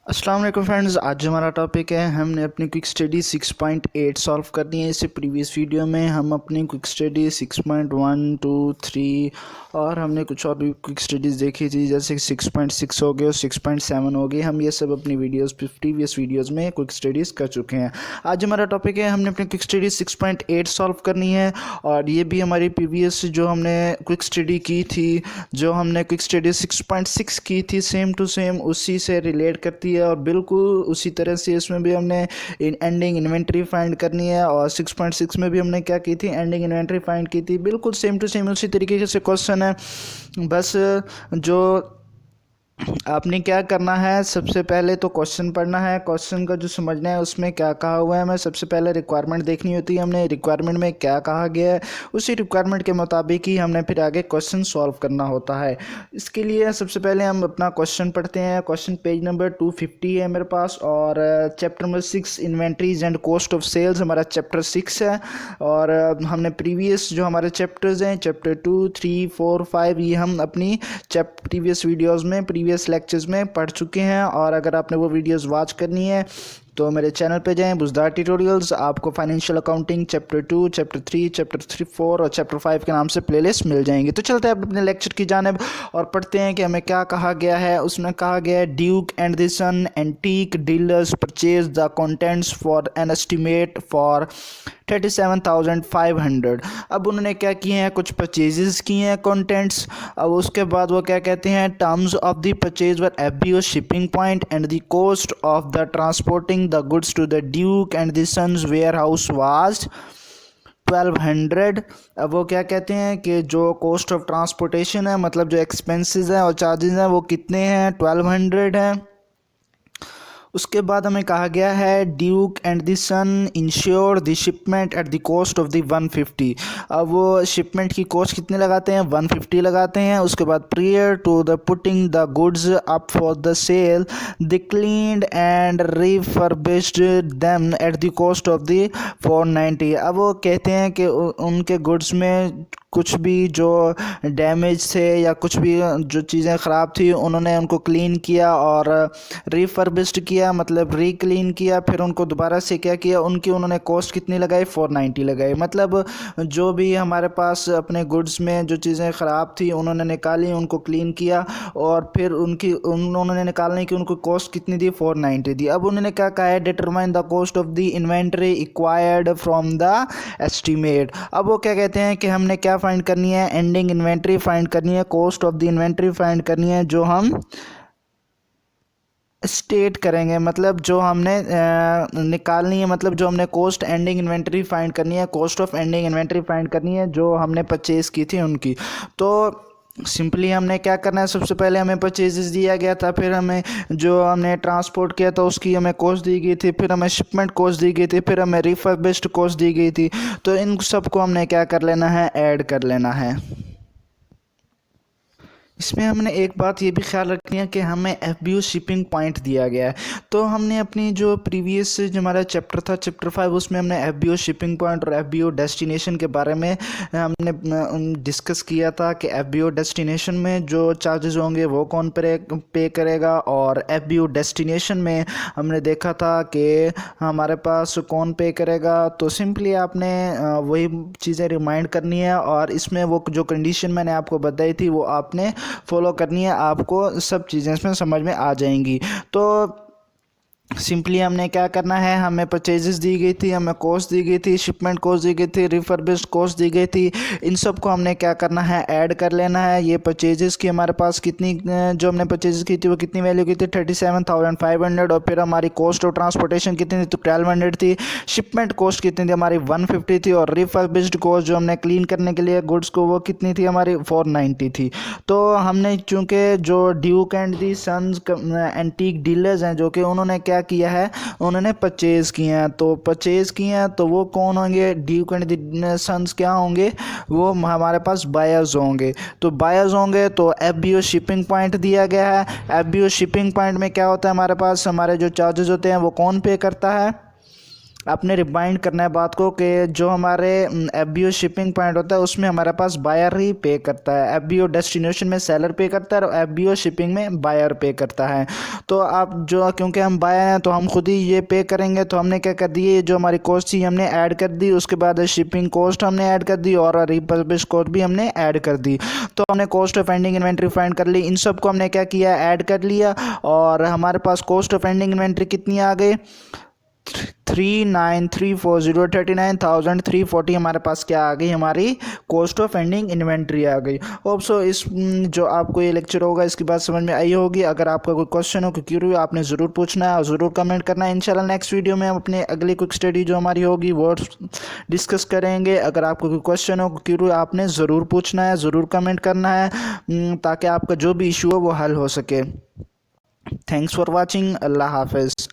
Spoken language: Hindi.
अस्सलाम वालेकुम फ्रेंड्स, आज हमारा टॉपिक है हमने अपनी क्विक स्टडी 6.8 सॉल्व करनी है। इससे प्रीवियस वीडियो में हम अपनी क्विक स्टडी 6.1, 2, 3 और हमने कुछ और भी क्विक स्टडीज़ देखी थी, जैसे 6.6 हो गए और 6.7 हो गए। हम ये सब अपनी वीडियोस प्रीवियस वीडियोस में क्विक स्टडीज़ कर चुके हैं। आज हमारा टॉपिक है हमने अपनी क्विक स्टडी 6.8 सॉल्व करनी है और ये भी हमारी प्रीवियस जो हमने क्विक स्टडी की थी, जो हमने क्विक स्टडी 6.6 की थी, सेम टू सेम उसी से रिलेट करती है और बिल्कुल उसी तरह से इसमें भी हमने एंडिंग इन्वेंट्री फाइंड करनी है। और 6.6 में भी हमने क्या की थी, एंडिंग इन्वेंट्री फाइंड की थी। बिल्कुल सेम टू सेम उसी तरीके से क्वेश्चन है। बस जो आपने क्या करना है, सबसे पहले तो क्वेश्चन पढ़ना है, क्वेश्चन का जो समझना है उसमें क्या कहा हुआ है। हमें सबसे पहले रिक्वायरमेंट देखनी होती है, हमने रिक्वायरमेंट में क्या कहा गया है उसी रिक्वायरमेंट के मुताबिक ही हमने फिर आगे क्वेश्चन सॉल्व करना होता है। इसके लिए सबसे पहले हम अपना क्वेश्चन पढ़ते हैं। क्वेश्चन पेज नंबर 250 है मेरे पास और chapter number 6 inventories and cost of sales हमारा चैप्टर 6 है। और हमने प्रीवियस जो हमारे चैप्टर्स हैं, चैप्टर 2, 3, 4, 5, ये हम अपनी प्रीवियस वीडियोज़ में प्रीवियस लेक्चर्स में पढ़ चुके हैं। और अगर आपने वो वीडियोस वॉच करनी है तो मेरे चैनल पे जाएं, बुज़दार ट्यूटोरियल्स। आपको financial accounting chapter 2, chapter 3, chapter 4 और चैप्टर 5 के नाम से प्लेलिस्ट मिल जाएंगे। तो चलते हैं अपने लेक्चर की जानिब और पढ़ते हैं कि हमें क्या कहा गया है। उसमें कहा गया है, Duke and the Son antique dealers purchase the contents for an estimate for 37,500। अब उन्होंने क्या किए हैं, कुछ परचेजेस किए हैं कंटेंट्स। अब उसके बाद वो क्या कहते हैं, terms of the purchase were FBO shipping point and the cost of the transporting the goods to the Duke and the Sons warehouse was 1200। अब वो क्या कहते हैं कि जो कॉस्ट ऑफ ट्रांसपोर्टेशन है, मतलब जो एक्सपेंसेस हैं और चार्जेस हैं, वो कितने हैं, 1200 हैं। उसके बाद हमें कहा गया है, Duke and the Son insure the shipment at the cost of the 150। अब वो शिपमेंट की कॉस्ट कितने लगाते हैं, 150 लगाते हैं। उसके बाद prior to the putting the goods up for the sale the cleaned and refurbished them at the cost of the 490। अब वो कहते हैं कि उनके गुड्स में कुछ भी जो डैमेज थे या कुछ भी जो चीज़ें ख़राब थी, उन्होंने उनको क्लीन किया और रिफर्बिश्ड किया, मतलब रीक्लीन किया। फिर उनको दोबारा से क्या किया, उनकी उन्होंने कॉस्ट कितनी लगाई, 490 लगाई। मतलब जो भी हमारे पास अपने गुड्स में जो चीज़ें ख़राब थी उन्होंने निकाली, उनको क्लीन किया और फिर उन्होंने निकालने की उनको कॉस्ट कितनी दी, 490 दी। अब उन्होंने क्या कहा है, determine the cost of the inventory acquired from the estimate. अब वो क्या कहते हैं कि हमने क्या फाइंड करनी है, एंडिंग इन्वेंट्री फाइंड करनी है, cost of the inventory find करनी है, जो हम स्टेट करेंगे, मतलब जो हमने निकालनी है, मतलब जो हमने कॉस्ट एंडिंग इन्वेंट्री फाइंड करनी है, cost of ending inventory find करनी है जो हमने परचेज़ की थी उनकी। तो सिंपली हमने क्या करना है, सबसे पहले हमें परचेजेस दिया गया था, फिर हमें जो हमने ट्रांसपोर्ट किया था उसकी हमें कॉस्ट दी गई थी, फिर हमें शिपमेंट कॉस्ट दी गई थी, फिर हमें रिफर्बिश्ड कॉस्ट दी गई थी। तो इन सबको हमने क्या कर लेना है, ऐड कर लेना है। इसमें हमने एक बात ये भी ख्याल रखनी है कि हमें एफबीओ शिपिंग पॉइंट दिया गया है। तो हमने अपनी जो प्रीवियस जो हमारा चैप्टर था, चैप्टर 5, उसमें हमने एफबीओ शिपिंग पॉइंट और एफबीओ डेस्टिनेशन के बारे में हमने डिस्कस किया था कि एफबीओ डेस्टिनेशन में जो चार्जेस होंगे वो कौन पे करेगा, और एफबीओ डेस्टिनेशन में हमने देखा था कि हमारे पास कौन पे करेगा। तो सिंपली आपने वही चीज़ें रिमाइंड करनी है और इसमें वो जो कंडीशन मैंने आपको बताई थी वो आपने फॉलो करनी है, आपको सब चीज़ें इसमें समझ में आ जाएंगी। तो सिंपली हमने क्या करना है, हमें परचेजेस दी गई थी, हमें कॉस्ट दी गई थी, शिपमेंट कॉस्ट दी गई थी, रिफर्बिश्ड कॉस्ट दी गई थी। इन सब को हमने क्या करना है, ऐड कर लेना है। ये परचेजेस की हमारे पास कितनी, जो हमने परचेजेस की थी वो कितनी वैल्यू की थी, 37,500। और फिर हमारी कॉस्ट ऑफ ट्रांसपोर्टेशन कितनी थी, तो 1200 थी। शिपमेंट कॉस्ट कितनी थी, हमारी 150 थी। और रिफर्बिश्ड कॉस्ट जो हमने क्लीन करने के लिए गुड्स को, वो कितनी थी, हमारी 490 थी। तो हमने चूँकि जो Duke and the Sons antique dealers हैं, जो कि उन्होंने क्या किया है, उन्होंने परचेज़ किए हैं, तो परचेज़ किए हैं तो वो कौन होंगे, ड्यूक एंड द सन्स क्या होंगे, वो हमारे पास बायर्स होंगे। तो बायर्स होंगे तो एफबीओ शिपिंग पॉइंट दिया गया है। एफबीओ शिपिंग पॉइंट में क्या होता है, हमारे पास हमारे जो चार्जेस होते हैं वो कौन पे करता है, आपने रिमाइंड करना है बात को कि जो हमारे FBO शिपिंग पॉइंट होता है उसमें हमारे पास बायर ही पे करता है। FBO डेस्टिनेशन में सेलर पे करता है और FBO शिपिंग में बायर पे करता है। तो आप जो, क्योंकि हम बायर हैं तो हम खुद ही ये पे करेंगे, तो हमने क्या कर दिए, जो हमारी कॉस्ट थी हमने ऐड कर दी, उसके बाद शिपिंग कॉस्ट हमने ऐड कर दी और रिपब्लिश कॉस्ट भी हमने ऐड कर दी। तो हमने cost of ending inventory find कर ली, इन सब को हमने क्या किया, ऐड कर लिया और हमारे पास कॉस्ट ऑफ एंडिंग इन्वेंट्री कितनी आ गई, 39,340 हमारे पास क्या आ गई, हमारी कॉस्ट ऑफ एंडिंग इन्वेंट्री आ गई। होप सो इस जो आपको ये लेक्चर होगा इसकी बात समझ में आई होगी। अगर आपका कोई क्वेश्चन हो, क्यूरी हो, आपने ज़रूर पूछना है और ज़रूर कमेंट करना है। इंशाल्लाह नेक्स्ट वीडियो में हम अपने अगली क्विक स्टडी जो हमारी होगी वो डिस्कस करेंगे। अगर आपको कोई क्वेश्चन हो, क्यूरी, आपने ज़रूर पूछना है, ज़रूर कमेंट करना है ताकि आपका जो भी इशू हो वो हल हो सके। Thanks for watching. अल्लाह हाफिज़।